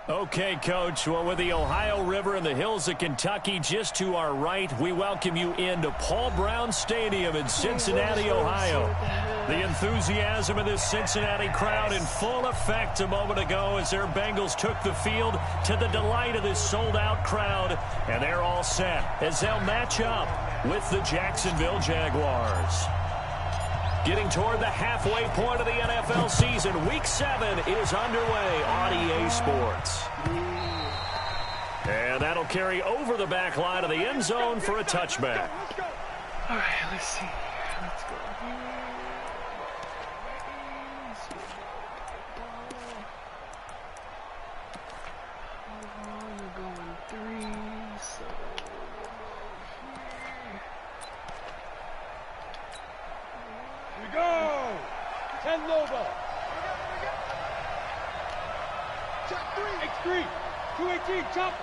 Okay, Coach. Well, with the Ohio River and the hills of Kentucky just to our right, we welcome you into Paul Brown Stadium in Cincinnati, Ohio. The enthusiasm of this Cincinnati crowd in full effect a moment ago as their Bengals took the field to the delight of this sold-out crowd. And they're all set as they'll match up with the Jacksonville Jaguars. Getting toward the halfway point of the NFL season, Week 7 is underway on EA Sports. And that'll carry over the back line of the end zone for a touchback. All right, let's see. Let's go here. You're going 3, so... Here we go! 10 Lobo. X3. 218, chop.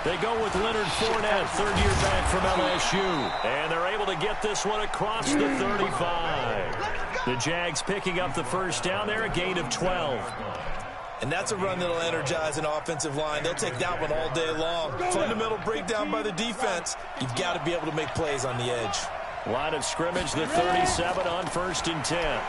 They go with Leonard Fournette, third-year back from LSU. And they're able to get this one across the 35. The Jags picking up the first down there, a gain of 12. And that's a run that'll energize an offensive line. They'll take that one all day long. Fundamental breakdown by the defense. You've got to be able to make plays on the edge. Line of scrimmage, the 37 on 1st and 10.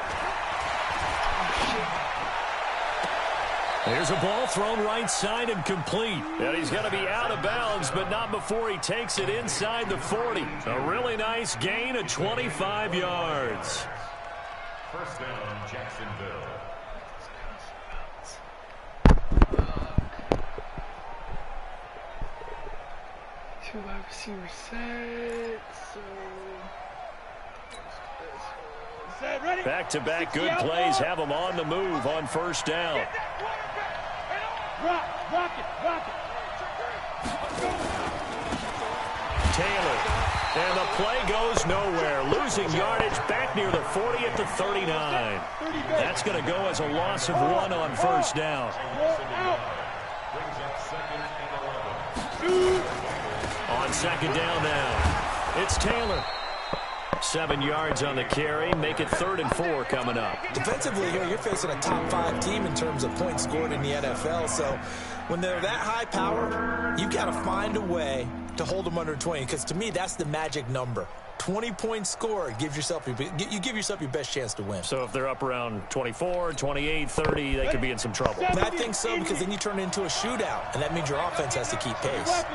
There's a ball thrown right side and complete. And he's going to be out of bounds, but not before he takes it inside the 40. A really nice gain of 25 yards. First down, Jacksonville. Two wide receivers set, so... Back-to-back good plays have them on the move on first down. Rock it. Taylor. And the play goes nowhere. Losing yardage back near the 40 at the 39. That's going to go as a loss of 1 on first down. On second down now, it's Taylor. 7 yards on the carry, make it 3rd and 4 coming up. Defensively here, you're facing a top 5 team in terms of points scored in the NFL. So when they're that high power, you've got to find a way to hold them under 20. Because to me, that's the magic number. 20 points scored, you give yourself your best chance to win. So if they're up around 24, 28, 30, they could be in some trouble. And I think so, because then you turn it into a shootout, and that means your offense has to keep pace.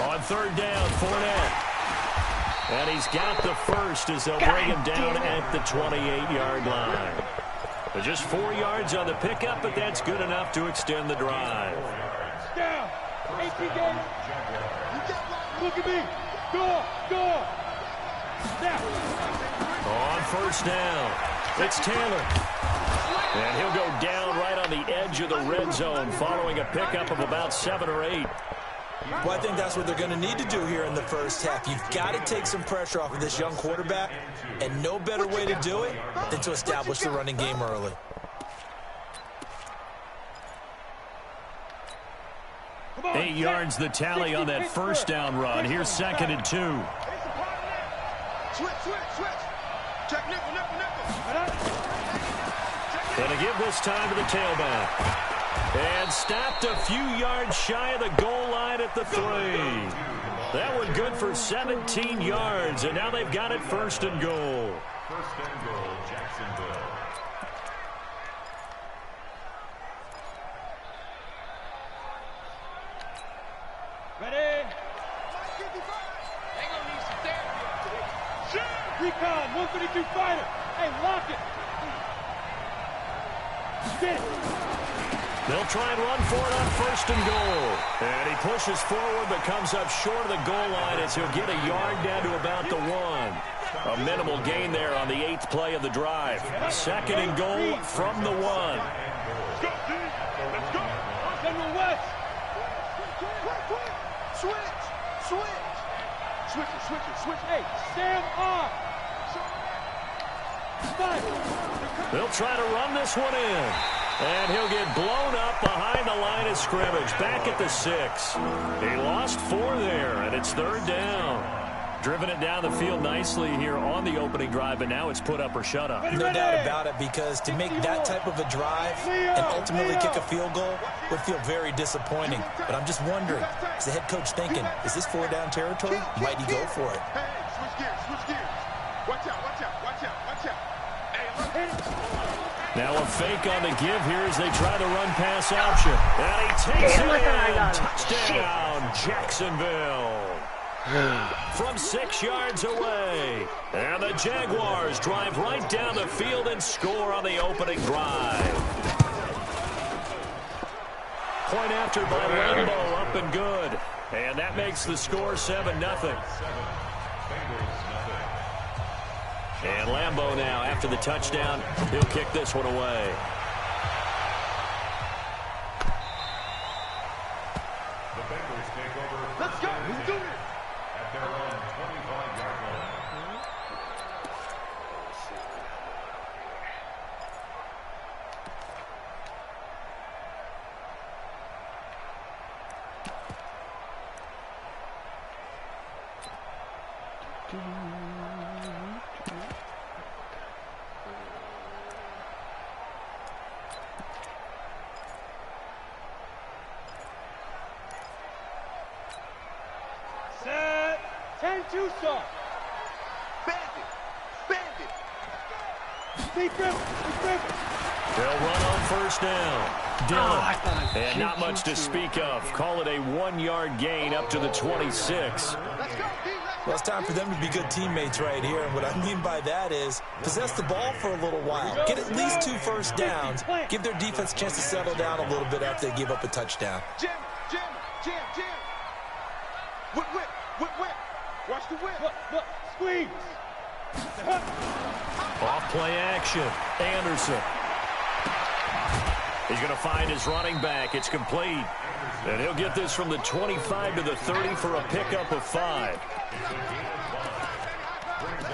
On third down, Fournette. And he's got the first as they'll bring him down at the 28-yard line. But just 4 yards on the pickup, but that's good enough to extend the drive. Down. 18 games. Look at me. Go. Down. On first down, it's Taylor. And he'll go down right on the edge of the red zone following a pickup of about 7 or 8. Well, I think that's what they're going to need to do here in the first half. You've got to take some pressure off of this young quarterback, and no better way to do it than to establish the running game early. On, 8 yards the tally on that first down run. Here's 2nd and 2. Switch. Check nickel. Gonna give this time to the tailback. And stopped a few yards shy of the goal line at the 3. That one good for 17 yards, and now they've got it 1st and goal. 1st and goal, Jacksonville. Ready? They gonna need some therapy. Recon, 152 fighter. Hey, lock it. Get it. They'll try and run for it on 1st and goal. And he pushes forward but comes up short of the goal line as he'll get a yard down to about the 1. A minimal gain there on the 8th play of the drive. 2nd and goal from the 1. Let's go. General West. Switch. Hey, stand on. They'll try to run this one in. And he'll get blown up behind the line of scrimmage, back at the 6. He lost 4 there, and it's 3rd down. Driven it down the field nicely here on the opening drive, but now it's put up or shut up. No doubt about it, because to make that type of a drive and ultimately kick a field goal would feel very disappointing. But I'm just wondering, is the head coach thinking, is this 4-down territory? Might he go for it? Hey, switch gears. Watch out. Hey, now a fake on the give here as they try the run-pass option. And he takes it in. Touchdown, Jacksonville. From 6 yards away. And the Jaguars drive right down the field and score on the opening drive. Point after by Lambeau, up and good. And that makes the score 7-0. And Lambeau now, after the touchdown, he'll kick this one away. The Bengals take over. let's go. Let's do it. At their own 25-yard line. Set. 10-2 soft. Bandit. They'll run on 1st down. Dillon. And not much to speak of. Call it a 1-yard gain up to the 26. Let's go. Well, it's time for them to be good teammates right here. And what I mean by that is possess the ball for a little while. Get at least 2 first downs. Give their defense a chance to settle down a little bit after they give up a touchdown. Jam. Whip. Watch the whip. Look. Squeeze. Off play action. Anderson. He's going to find his running back. It's complete. And he'll get this from the 25 to the 30 for a pickup of 5.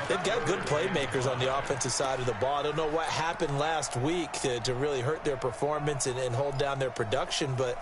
They've got good playmakers on the offensive side of the ball. I don't know what happened last week to really hurt their performance and hold down their production, but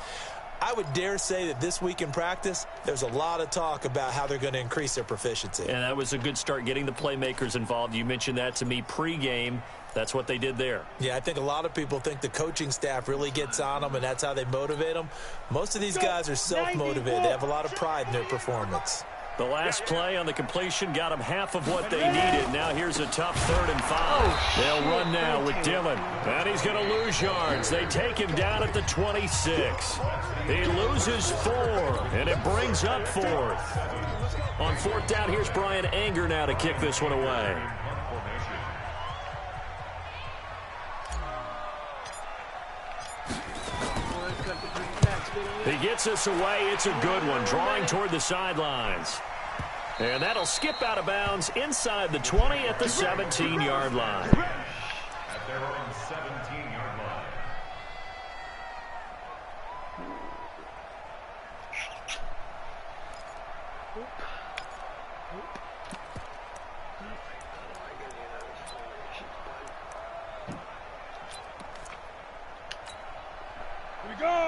I would dare say that this week in practice, there's a lot of talk about how they're going to increase their proficiency. And that was a good start, getting the playmakers involved. You mentioned that to me pregame. That's what they did there. Yeah, I think a lot of people think the coaching staff really gets on them, and that's how they motivate them. Most of these guys are self-motivated. They have a lot of pride in their performance. The last play on the completion got them half of what they needed. Now here's a tough 3rd and 5. They'll run now with Dillon. And he's going to lose yards. They take him down at the 26. He loses 4, and it brings up 4th. On 4th down, here's Brian Anger now to kick this one away. He gets us away. It's a good one, drawing toward the sidelines. And that'll skip out of bounds inside the 20 at the 17-yard line. At their own 17-yard line.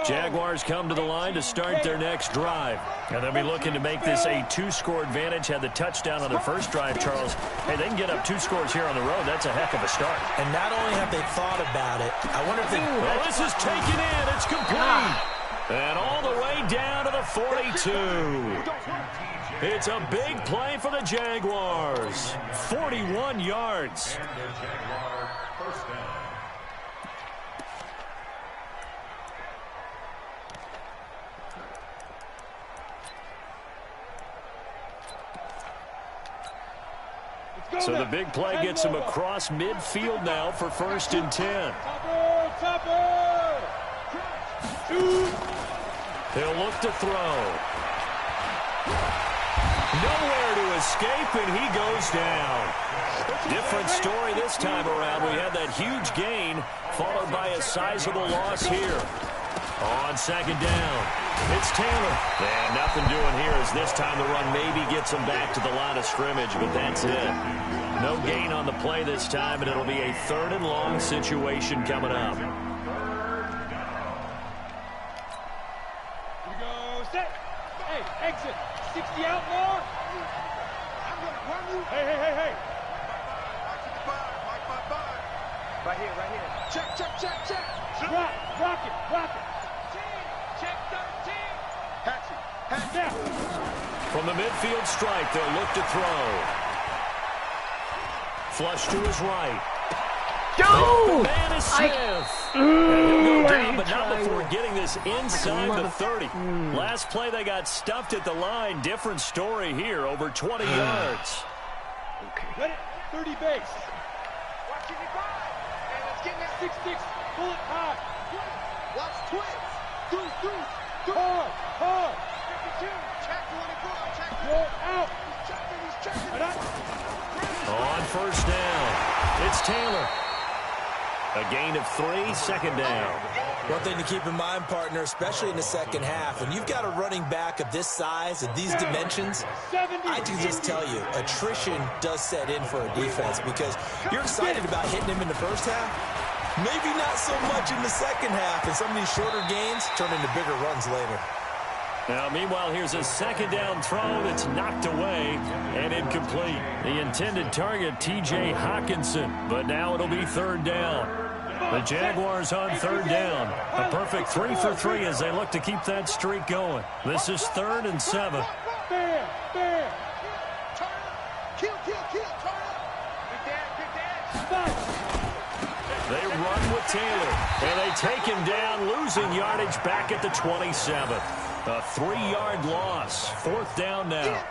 Jaguars come to the line to start their next drive. And they'll be looking to make this a 2-score advantage. Had the touchdown on their first drive, Charles. Hey, they can get up 2 scores here on the road. That's a heck of a start. And not only have they thought about it, I wonder if they... Well, this is taken in. It's complete. And all the way down to the 42. It's a big play for the Jaguars. 41 yards. And the Jaguar first down. So the big play gets him across midfield now for 1st and 10. He'll look to throw. Nowhere to escape, and he goes down. Different story this time around. We had that huge gain, followed by a sizable loss here. On 2nd down, it's Taylor. And nothing doing here as this time the run maybe gets him back to the line of scrimmage, but that's it. No gain on the play this time, and it'll be a 3rd and long situation coming up. Go, set. Hey, exit. 60 outlaw. I'm gonna run you. Hey. Right here. Check. Rock it. Check 13. Hatchet. Now. From the midfield stripe, they'll look to throw. Flush to his right. Go! Man is Smith. And he'll go down, but not before getting this inside the 30. Last play, they got stuffed at the line. Different story here, over 20 yards. Let it. 30 base. Watch it divide. And let's get that 6-6. Pull it high. Watch twins. Through. Hard. 52. Check 24. Check. Go out. He's checking. On first down, it's Taylor. A gain of 3, second down. One thing to keep in mind, partner, especially in the second half, when you've got a running back of this size and these dimensions, I can just tell you, attrition does set in for a defense because you're excited about hitting him in the first half, maybe not so much in the second half, and some of these shorter gains turn into bigger runs later. Now, meanwhile, here's a second down throw that's knocked away and incomplete. The intended target, T.J. Hawkinson, but now it'll be third down. The Jaguars on third down. A perfect 3 for 3 as they look to keep that streak going. This is 3rd and 7. Bam. Turn up. Kill. Turn up. Big dash. They run with Taylor, and they take him down, losing yardage back at the 27. A 3-yard loss. 4th down now.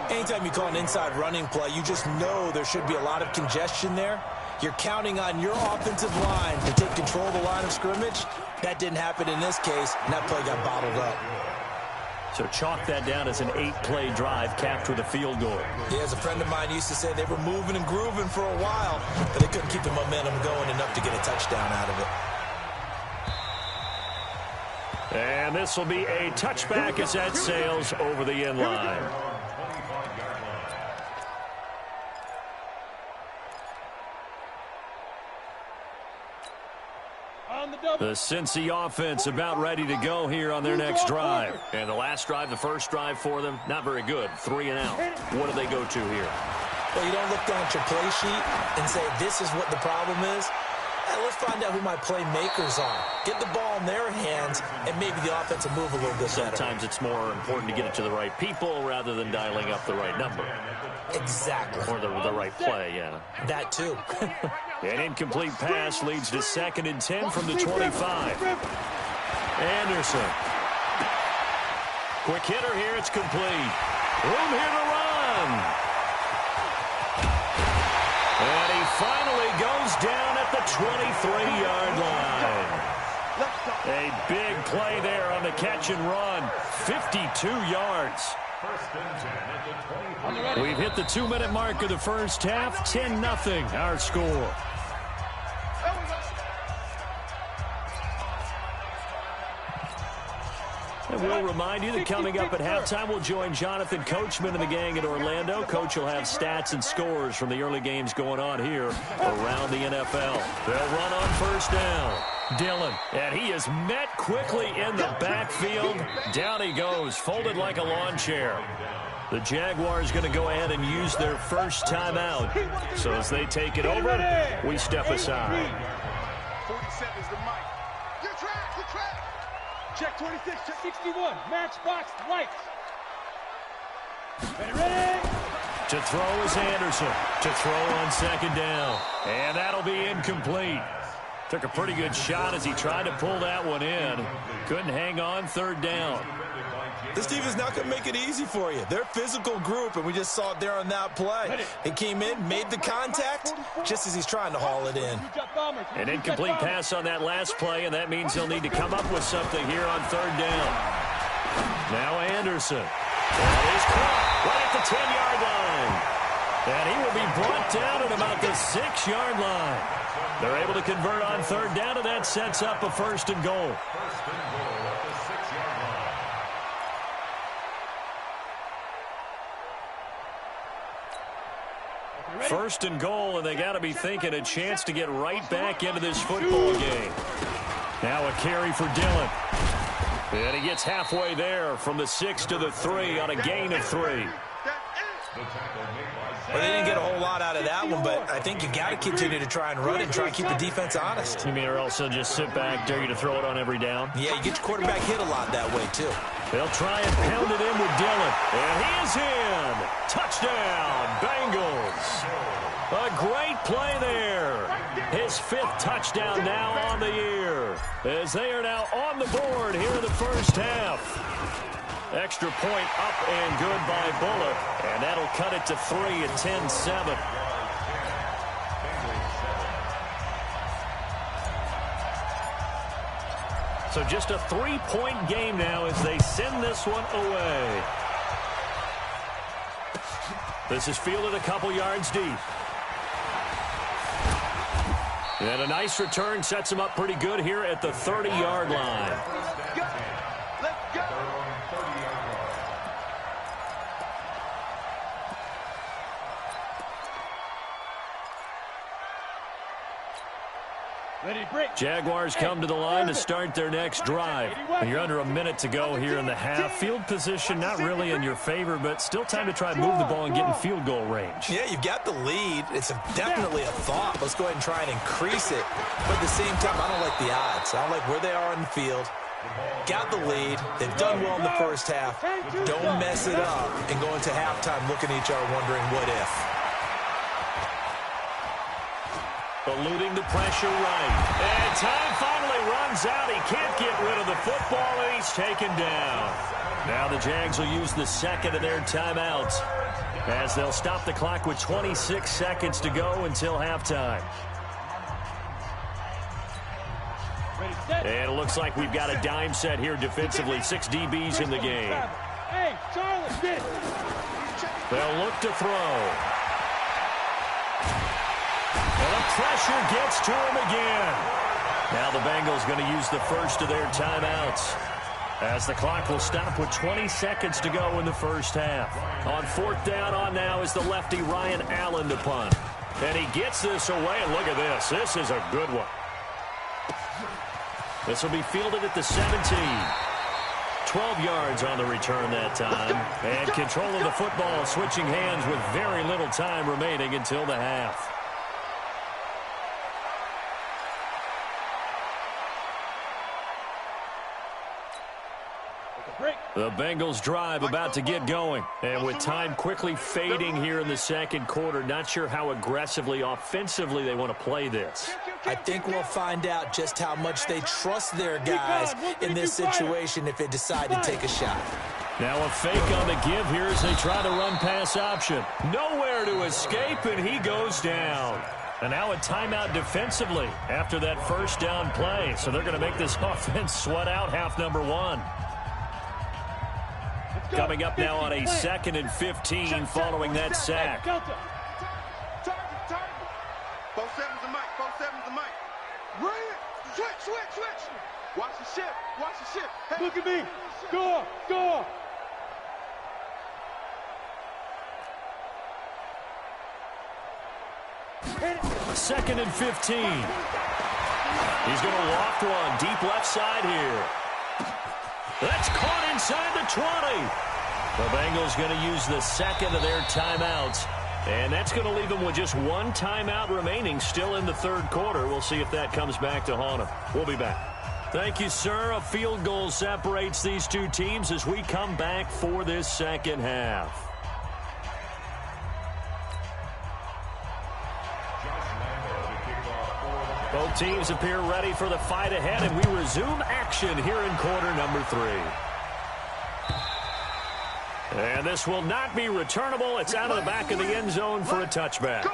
Anytime you call an inside running play, you just know there should be a lot of congestion there. You're counting on your offensive line to take control of the line of scrimmage. That didn't happen in this case, and that play got bottled up. So chalk that down as an 8-play drive capped with a field goal. Yeah, as a friend of mine used to say, they were moving and grooving for a while, but they couldn't keep the momentum going enough to get a touchdown out of it. And this will be a touchback as that sails over the end line. The Cincy offense about ready to go here on their next drive. And the last drive, the first drive for them, not very good. 3 and out. What do they go to here? Well, you don't look down at your play sheet and say, this is what the problem is. Hey, let's find out who my playmakers are. Get the ball in their hands, and maybe the offense will move a little bit better. Sometimes it's more important to get it to the right people rather than dialing up the right number. Exactly. Or the right play, yeah. That too. An incomplete pass leads to 2nd and 10 from the 25. Anderson. Quick hitter here, it's complete. Room here to run. And he finally goes down at the 23-yard line. A big play there on the catch and run. 52 yards. We've hit the 2-minute mark of the first half. 10-0 our score. And we'll remind you that coming up at halftime, we'll join Jonathan Coachman and the gang in Orlando. Coach will have stats and scores from the early games going on here around the NFL. They'll run on first down. Dillon, and he is met quickly in the backfield. Down he goes, folded like a lawn chair. The Jaguars going to go ahead and use their first timeout. So as they take it over, we step aside. 47 is the mic. Your track. Check 26, check 61. Matchbox lights. Ready? To throw is Anderson. To throw on second down. And that'll be incomplete. Took a pretty good shot as he tried to pull that one in. Couldn't hang on, third down. This team is not going to make it easy for you. They're a physical group, and we just saw it there on that play. He came in, made the contact, just as he's trying to haul it in. An incomplete pass on that last play, and that means they'll need to come up with something here on third down. Now Anderson. That is caught right at the 10-yard line. And he will be brought down at about the 6-yard line. They're able to convert on third down, and that sets up a 1st and goal. First and goal, and they got to be thinking a chance to get right back into this football game. Now a carry for Dillon. And he gets halfway there from the 6 to the 3 on a gain of 3. Well, they didn't get a whole lot out of that one, but I think you got to continue to try and run and try and keep the defense honest. You mean or also just sit back, dare you to throw it on every down? Yeah, you get your quarterback hit a lot that way, too. They'll try and pound it in with Dillon. And he is in. Touchdown, Bengals. A great play there. His 5th touchdown now on the year, as they are now on the board here in the first half. Extra point up and good by Bullock. And that'll cut it to 3 at 10-7. So just a 3-point game now as they send this one away. This is fielded a couple yards deep. And a nice return sets him up pretty good here at the 30-yard line. Let's go. Jaguars come to the line to start their next drive. You're under a minute to go here in the half. Field position not really in your favor, but still time to try and move the ball and get in field goal range. Yeah, you've got the lead. It's definitely a thought. Let's go ahead and try and increase it. But at the same time, I don't like the odds. I don't like where they are on the field. Got the lead. They've done well in the first half. Don't mess it up and go into halftime looking at each other wondering what if. Eluding the pressure right. And time finally runs out. He can't get rid of the football, and he's taken down. Now the Jags will use the second of their timeouts as they'll stop the clock with 26 seconds to go until halftime. And it looks like we've got a dime set here defensively. 6 DBs in the game. Hey, Charlie, They'll look to throw. And the pressure gets to him again. Now the Bengals going to use the first of their timeouts as the clock will stop with 20 seconds to go in the first half. On 4th down on now is the lefty Ryan Allen to punt. And he gets this away, and look at this. This is a good one. This will be fielded at the 17. 12 yards on the return that time. And control of the football switching hands with very little time remaining until the half. The Bengals drive about to get going. And with time quickly fading here in the second quarter, not sure how aggressively, offensively they want to play this. I think we'll find out just how much they trust their guys in this situation if they decide to take a shot. Now a fake on the give here as they try to run pass option. Nowhere to escape, and he goes down. And now a timeout defensively after that first down play. So they're going to make this offense sweat out half number 1. Coming up now on a 2nd and 15 following that sack. 4-7's a mic. 4-7's a mic. Run it. Switch. Watch the shift. Hey. Look at me. Go. 2nd and 15. He's going to loft one deep left side here. That's caught inside the 20. The Bengals going to use the second of their timeouts. And that's going to leave them with just one timeout remaining still in the third quarter. We'll see if that comes back to haunt them. We'll be back. Thank you, sir. A field goal separates these two teams as we come back for this second half. Both teams appear ready for the fight ahead, and we resume action here in quarter number 3. And this will not be returnable. It's out of the back of the end zone for a touchback.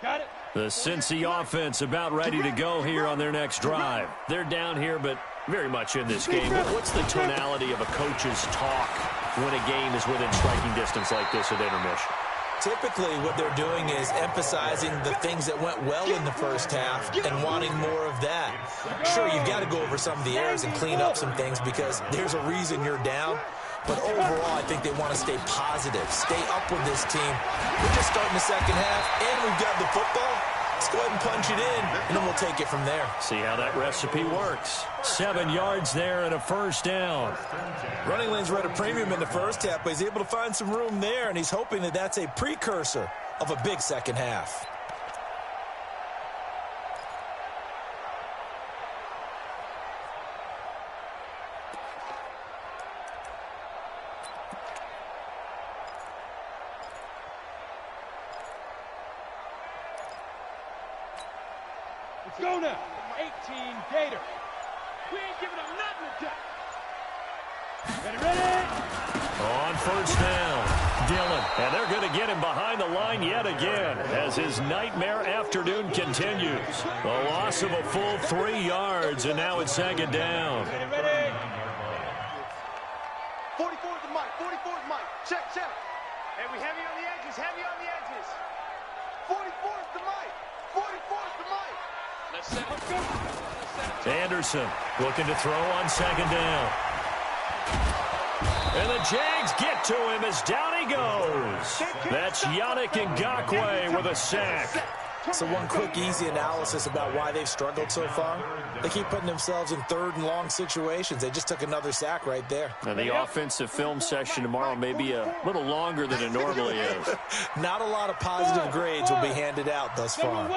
Got it. The Cincy offense about ready to go here on their next drive. They're down here, but very much in this game. What's the tonality of a coach's talk when a game is within striking distance like this at intermission? Typically, what they're doing is emphasizing the things that went well in the first half and wanting more of that. Sure, you've got to go over some of the errors and clean up some things because there's a reason you're down. But overall, I think they want to stay positive, stay up with this team. We're just starting the second half, and we've got the football. Let's go ahead and punch it in, and then we'll take it from there. See how that recipe works. 7 yards there and a first down. Running lanes were at a premium in the first half, but he's able to find some room there, and he's hoping that that's a precursor of a big second half. Let's go now. 18 Gator. We ain't giving up nothing to Jack. Ready? On first down, Dillon. And they're going to get him behind the line yet again as his nightmare afternoon continues. A loss of a full 3 yards, and now it's second down. Ready? 44's the mic. 44's mic. Check. Hey, we heavy on the edges. 44's the mic. 44's the mic. Let's set it. Anderson looking to throw on second down. And the Jags get to him as down he goes. That's Yannick Ngakoue with a sack. So one quick, easy analysis about why they've struggled so far. They keep putting themselves in third and long situations. They just took another sack right there. And the offensive film session tomorrow may be a little longer than it normally is. Not a lot of positive grades will be handed out thus far.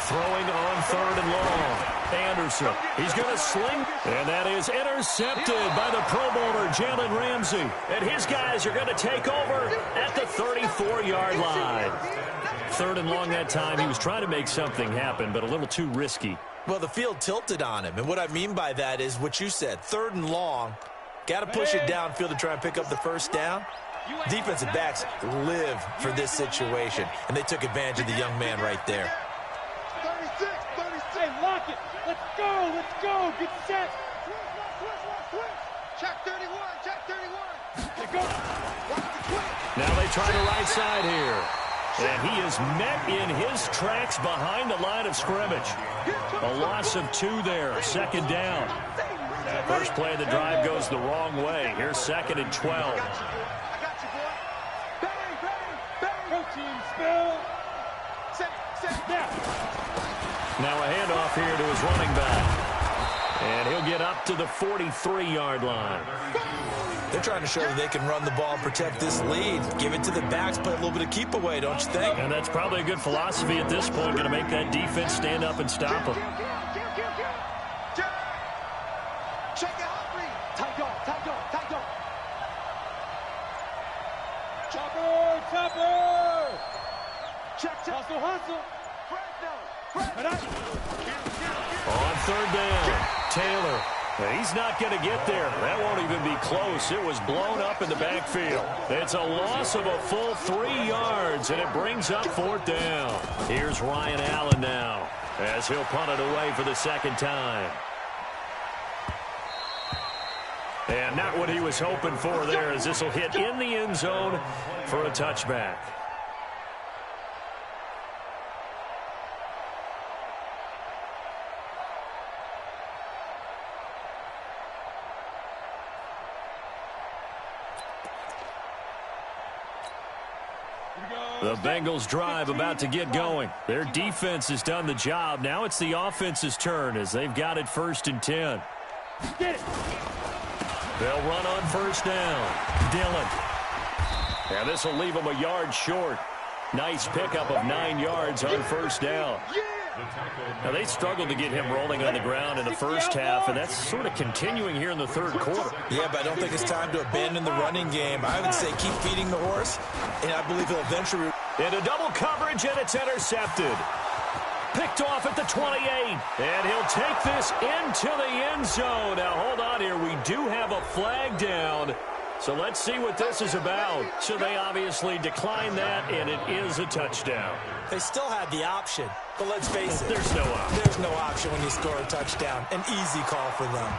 Throwing on third and long. Anderson, he's going to sling. And that is intercepted by the Pro Bowler, Jalen Ramsey. And his guys are going to take over at the 34-yard line. Third and long that time. He was trying to make something happen, but a little too risky. Well, the field tilted on him. And what I mean by that is what you said. Third and long. Got to push it downfield to try and pick up the first down. Defensive backs live for this situation, and they took advantage of the young man right there. 36. Hey, lock it. Let's go. Get set. Check 31. Here goes. Now they try the right side here. And he is met in his tracks behind the line of scrimmage. A loss of 2 there. Second down. First play of the drive goes the wrong way. Here's second and 12. Now a handoff here to his running back. And he'll get up to the 43-yard line. They're trying to show that they can run the ball and protect this lead. Give it to the backs, play a little bit of keep away, don't you think? And that's probably a good philosophy at this point, going to make that defense stand up and stop them. Check it out. Tight dog. Chopper. Check. Hustle. On third down, Taylor. He's not going to get there. That won't even be close. It was blown up in the backfield. It's a loss of a full 3 yards, and it brings up fourth down. Here's Ryan Allen now as he'll punt it away for the second time. And not what he was hoping for there, as this will hit in the end zone for a touchback. The Bengals drive about to get going. Their defense has done the job. Now it's the offense's turn as they've got it first and 10. Get it. They'll run on first down. Dillon. And this will leave them a yard short. Nice pickup of 9 yards on first down. Now, they struggled to get him rolling on the ground in the first half, and that's sort of continuing here in the third quarter. Yeah, but I don't think it's time to abandon the running game. I would say keep feeding the horse, and I believe he'll eventually... Into double coverage, and it's intercepted. Picked off at the 28, and he'll take this into the end zone. Now, hold on here. We do have a flag down, so let's see what this is about. So they obviously declined that, and it is a touchdown. They still had the option, but let's face it. There's no option. There's no option when you score a touchdown. An easy call for them.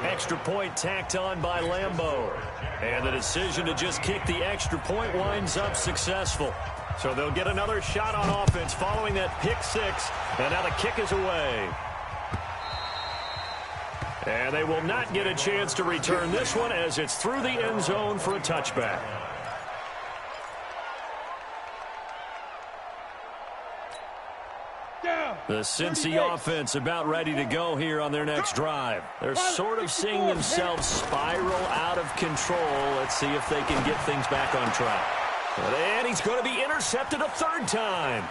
Extra point tacked on by Lambeau. And the decision to just kick the extra point winds up successful. So they'll get another shot on offense following that pick six. And now the kick is away. And they will not get a chance to return this one as it's through the end zone for a touchback. The Cincy offense about ready to go here on their next drive. They're sort of seeing themselves spiral out of control. Let's see if they can get things back on track. And he's going to be intercepted a third time.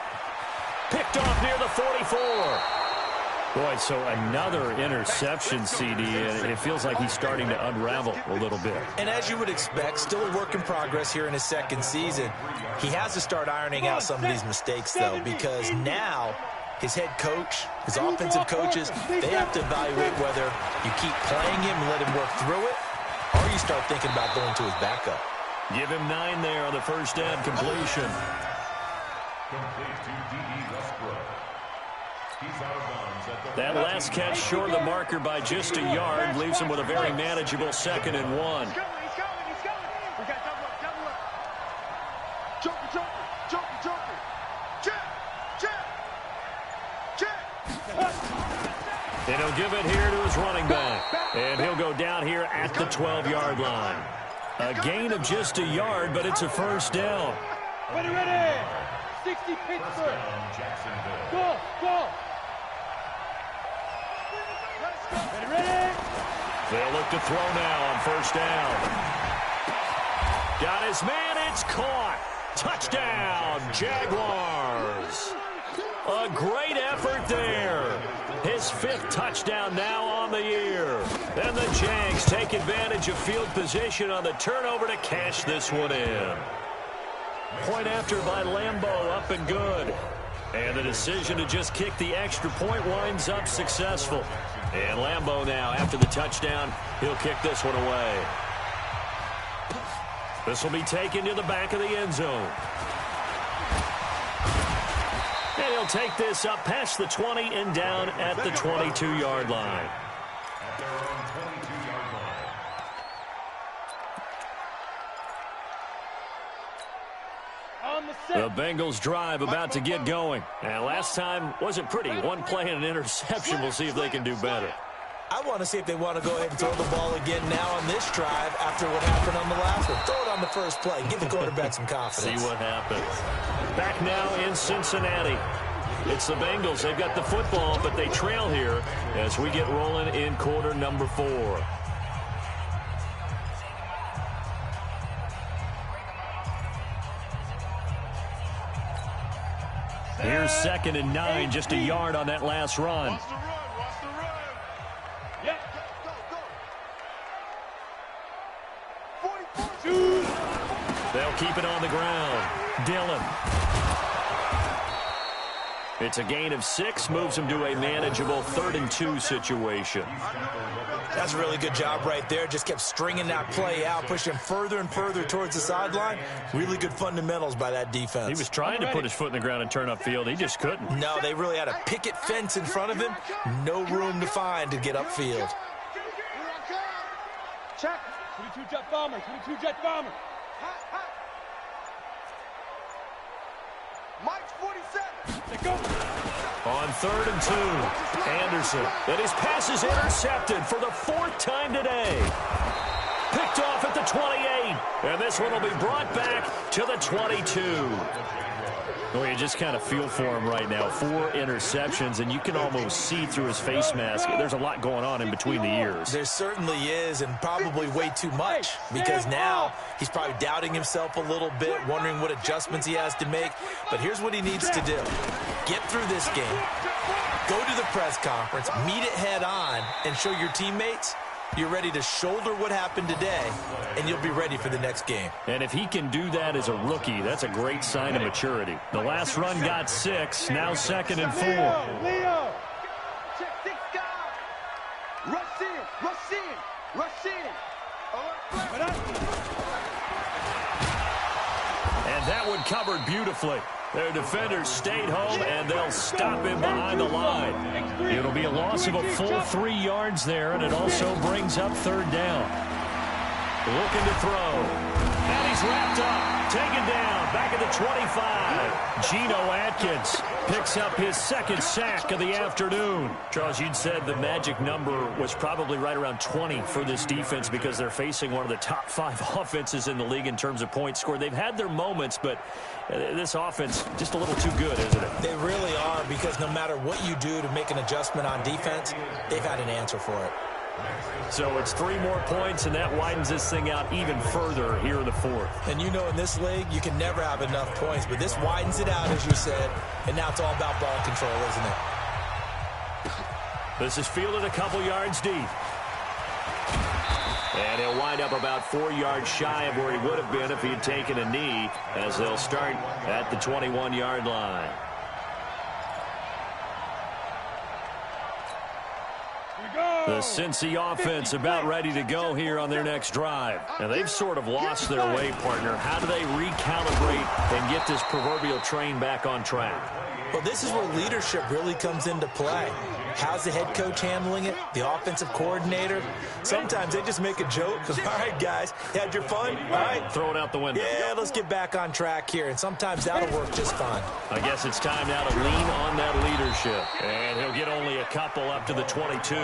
Picked off near the 44. Boy, so another interception, CD, and it feels like he's starting to unravel a little bit. And as you would expect, still a work in progress here in his second season. He has to start ironing out some of these mistakes, though, because now his head coach, his offensive coaches, they have to evaluate whether you keep playing him and let him work through it, or you start thinking about going to his backup. Give him 9 there on the first down completion. Complete to D.D. Westbrook. He's out of bounds at the That last catch short of the marker by just a yard leaves him with a very manageable 2nd and 1. He's going. We got double up. Joker. And he'll give it here to his running back. And he'll go down here at the 12-yard line. A gain of just a yard, but it's a first down. Ready. 60 Pittsburgh. Go. Ready. They'll look to throw now on first down. Got his man. It's caught. Touchdown, Jaguars. A great effort there. His 5th touchdown now on the year. And the Jags take advantage of field position on the turnover to cash this one in. Point after by Lambeau, up and good. And the decision to just kick the extra point winds up successful. And Lambeau now, after the touchdown, he'll kick this one away. This will be taken to the back of the end zone. And he'll take this up past the 20 and down at the 22-yard line. At their own 22-yard line. The Bengals drive about to get going. And last time wasn't pretty. One play and an interception. We'll see if they can do better. I want to see if they want to go ahead and throw the ball again now on this drive after what happened on the last one. Throw it on the first play. Give the quarterback some confidence. See what happens. Back now in Cincinnati. It's the Bengals. They've got the football, but they trail here as we get rolling in quarter number 4. Here's 2nd and 9, just a yard on that last run. Watch the run. Yeah. Go. 44. They'll keep it on the ground. Dillon. It's a gain of 6, moves him to a manageable 3rd and 2 situation. That's a really good job right there. Just kept stringing that play out, pushing further and further towards the sideline. Really good fundamentals by that defense. He was trying to put his foot in the ground and turn upfield. He just couldn't. No, they really had a picket fence in front of him. No room to find to get upfield. Check. 22 jet bomber. Mike's 47. Let go. On 3rd and 2, Anderson. And his pass is intercepted for the 4th time today. Picked off at the 28. And this one will be brought back to the 22. Well, you just kind of feel for him right now. 4 interceptions, and you can almost see through his face mask. There's a lot going on in between the ears. There certainly is, and probably way too much, because now he's probably doubting himself a little bit, wondering what adjustments he has to make. But here's what he needs to do. Get through this game, go to the press conference, meet it head on, and show your teammates you're ready to shoulder what happened today, and you'll be ready for the next game. And if he can do that as a rookie, that's a great sign of maturity. The last run got 6, now 2nd and 4. Leo. Check 6 guys. Rush in. And that one covered beautifully. Their defenders stayed home, and they'll stop him behind the line. It'll be a loss of a full 3 yards there, and it also brings up 3rd down. Looking to throw. And he's wrapped up, taken down back at the 25. Geno Atkins picks up his second sack of the afternoon. Charles, you'd said the magic number was probably right around 20 for this defense because they're facing one of the top 5 offenses in the league in terms of points scored. They've had their moments, but this offense just a little too good, isn't it? They really are, because no matter what you do to make an adjustment on defense, they've had an answer for it. So it's 3 more points, and that widens this thing out even further here in the 4th. And you know, in this league, you can never have enough points, but this widens it out, as you said, and now it's all about ball control, isn't it? This is fielded a couple yards deep. And he'll wind up about 4 yards shy of where he would have been if he had taken a knee, as they'll start at the 21-yard line. The Cincy offense about ready to go here on their next drive. And they've sort of lost their way, partner. How do they recalibrate and get this proverbial train back on track? Well, this is where leadership really comes into play. How's the head coach handling it? The offensive coordinator? Sometimes they just make a joke. All right, guys, had your fun? All right. Throw it out the window. Yeah, let's get back on track here. And sometimes that'll work just fine. I guess it's time now to lean on that leadership. And he'll get only a couple up to the 22.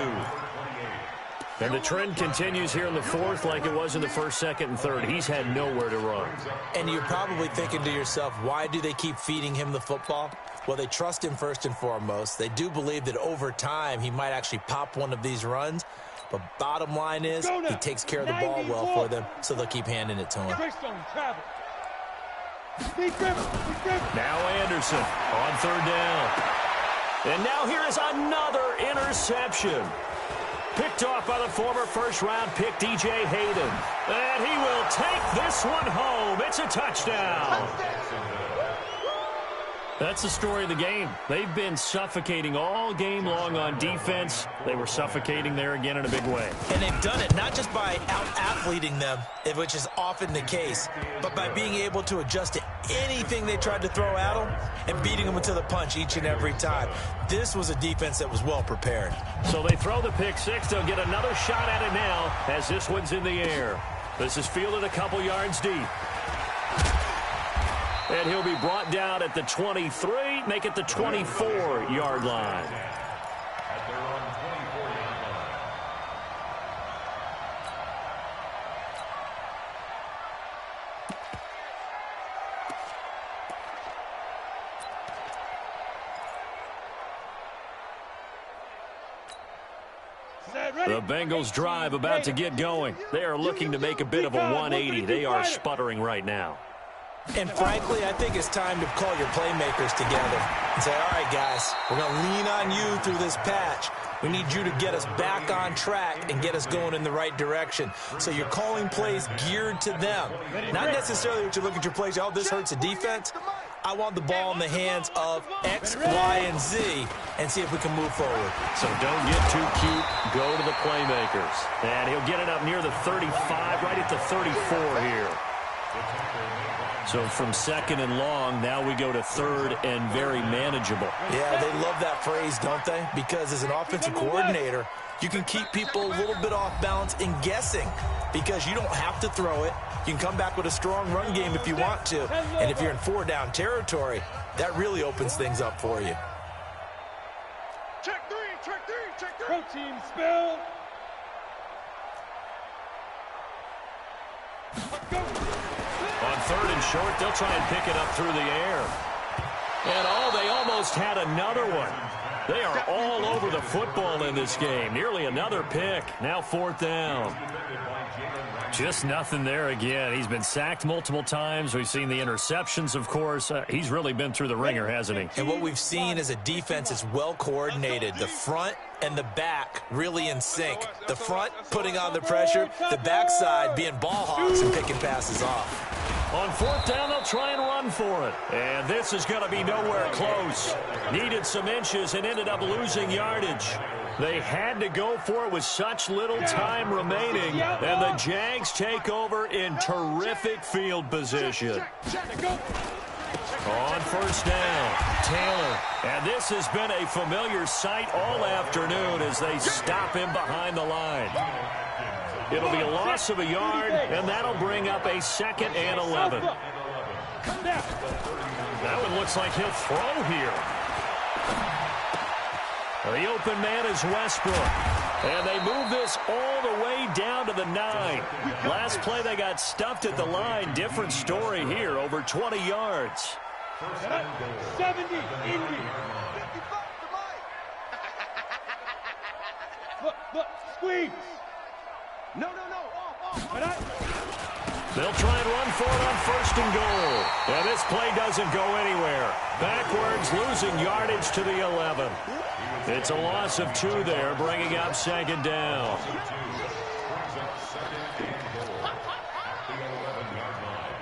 And the trend continues here in the 4th like it was in the 1st, 2nd, and 3rd. He's had nowhere to run. And you're probably thinking to yourself, why do they keep feeding him the football? Well, they trust him first and foremost. They do believe that over time he might actually pop one of these runs. But bottom line is he takes care of the ball well for them, so they'll keep handing it to him. Now Anderson on 3rd down. And now here is another interception. Picked off by the former first-round pick, D.J. Hayden. And he will take this one home. It's a touchdown. That's the story of the game. They've been suffocating all game long on defense. They were suffocating there again in a big way. And they've done it not just by out-athleting them, which is often the case, but by being able to adjust to anything they tried to throw at them and beating them to the punch each and every time. This was a defense that was well prepared. So they throw the pick 6. They'll get another shot at it now as this one's in the air. This is fielded a couple yards deep. And he'll be brought down at the 23, make it the 24-yard line. The Bengals drive about to get going. They are looking to make a bit of a 180. They are sputtering right now. And frankly, I think it's time to call your playmakers together and say, all right, guys, we're going to lean on you through this patch. We need you to get us back on track and get us going in the right direction. So you're calling plays geared to them. Not necessarily what you look at your plays, oh, this hurts the defense. I want the ball in the hands of X, Y, and Z and see if we can move forward. So don't get too cute. Go to the playmakers. And he'll get it up near the 35, right at the 34 here. So from 2nd and long, now we go to 3rd and very manageable. Yeah, they love that phrase, don't they? Because as an offensive coordinator, you can keep people a little bit off balance and guessing because you don't have to throw it. You can come back with a strong run game if you want to. And if you're in 4-down territory, that really opens things up for you. Check 3, check 3, check 3. Protein spill. On 3rd and short, they'll try and pick it up through the air. And, they almost had another one. They are all over the football in this game. Nearly another pick. Now 4th down. Just nothing there again. He's been sacked multiple times. We've seen the interceptions, of course. He's really been through the ringer, hasn't he? And what we've seen is a defense that's well coordinated. The front and the back really in sync. The front putting on the pressure, the backside being ball hawks and picking passes off. On 4th down, they'll try and run for it. And this is going to be nowhere close. Needed some inches and ended up losing yardage. They had to go for it with such little time remaining. And the Jags take over in terrific field position. On 1st down, Taylor. And this has been a familiar sight all afternoon as they stop him behind the line. It'll be a loss of a yard, and that'll bring up a 2nd and 11. That one looks like he'll throw here. The open man is Westbrook. And they move this all the way down to the 9. Last play, they got stuffed at the line. Different story here, over 20 yards. 70, Indy. Look, squeeze. No. They'll try and run for it on 1st and goal. And this play doesn't go anywhere. Backwards, losing yardage to the 11. It's a loss of 2 there, bringing up 2nd down.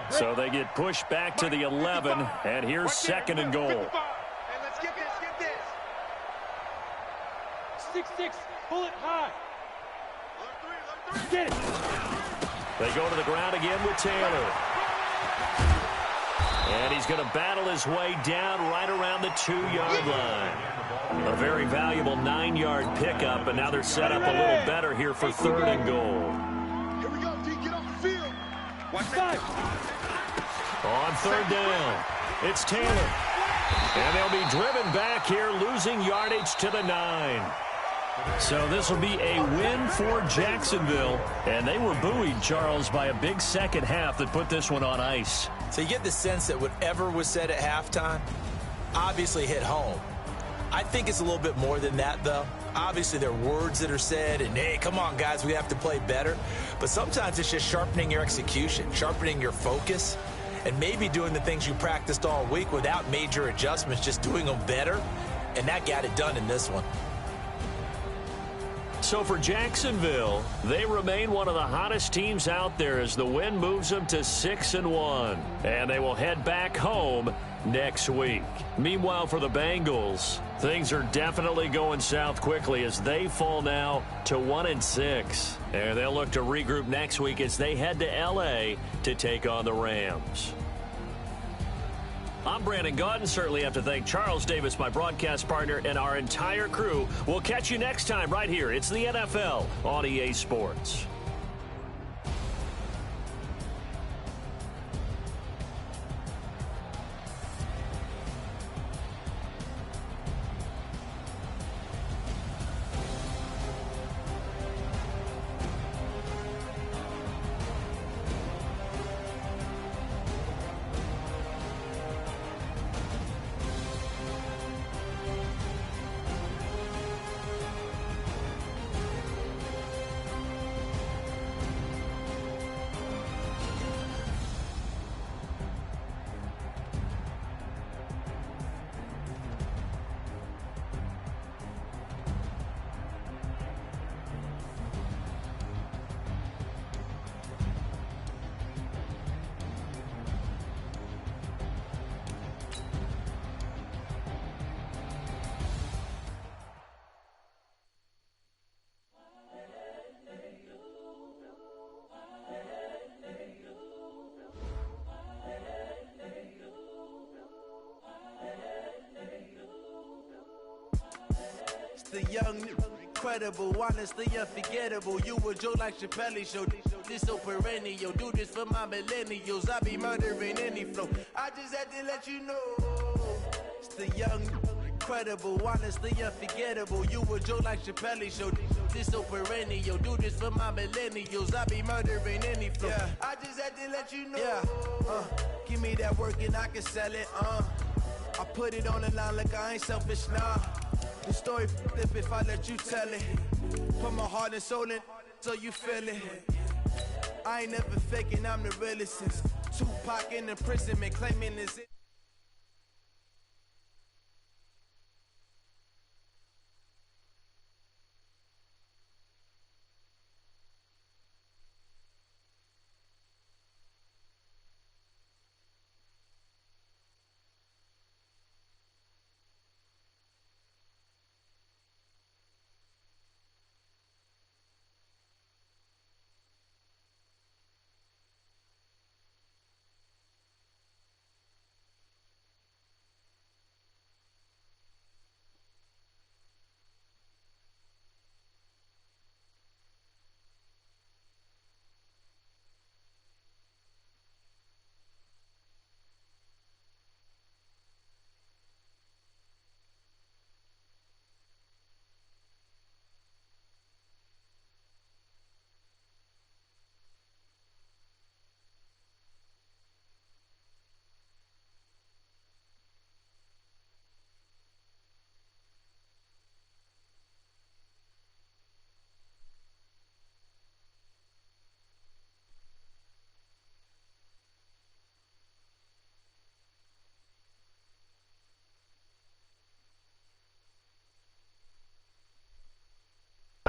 So they get pushed back to the 11, and here's 2nd and goal. And let's get this. 6-6, pull it high. Get it. They go to the ground again with Taylor. And he's going to battle his way down right around the 2-yard line. A very valuable 9-yard pickup, and now they're set up a little better here for 3rd and goal. Here we go, D. Get off the field. Watch that. On 3rd down, it's Taylor. And they'll be driven back here, losing yardage to the 9. So this will be a win for Jacksonville. And they were buoyed, Charles, by a big second half that put this one on ice. So you get the sense that whatever was said at halftime obviously hit home. I think it's a little bit more than that, though. Obviously, there are words that are said, and, hey, come on, guys, we have to play better. But sometimes it's just sharpening your execution, sharpening your focus, and maybe doing the things you practiced all week without major adjustments, just doing them better. And that got it done in this one. So for Jacksonville, they remain one of the hottest teams out there as the win moves them to 6-1. And they will head back home next week. Meanwhile, for the Bengals, things are definitely going south quickly as they fall now to 1-6. And they'll look to regroup next week as they head to L.A. to take on the Rams. I'm Brandon Gaudin. Certainly have to thank Charles Davis, my broadcast partner, and our entire crew. We'll catch you next time right here. It's the NFL on EA Sports. The young, incredible, honestly unforgettable. You a joke like Chappelle show. This so perennial. Do this for my millennials. I be murdering any flow. I just had to let you know. It's the young, incredible, honestly unforgettable. You a joke like Chappelle show. This so perennial. Do this for my millennials. I be murdering any flow. Yeah. I just had to let you know. Yeah. Give me that work and I can sell it. I put it on the line like I ain't selfish, nah. The story flip if I let you tell it. Put my heart and soul in so you feel it. I ain't never faking, I'm the realest since Tupac in imprisonment claiming this.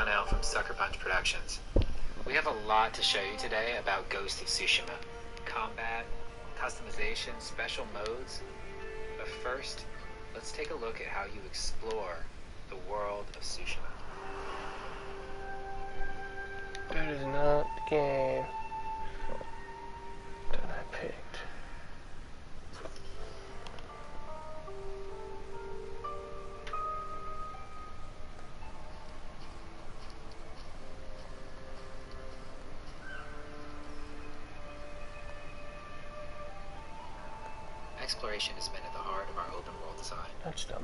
Bunnell from Sucker Punch Productions. We have a lot to show you today about Ghost of Tsushima. Combat, customization, special modes. But first, let's take a look at how you explore the world of Tsushima. That is not the game that I picked. Exploration has been at the heart of our open world design. That's dumb.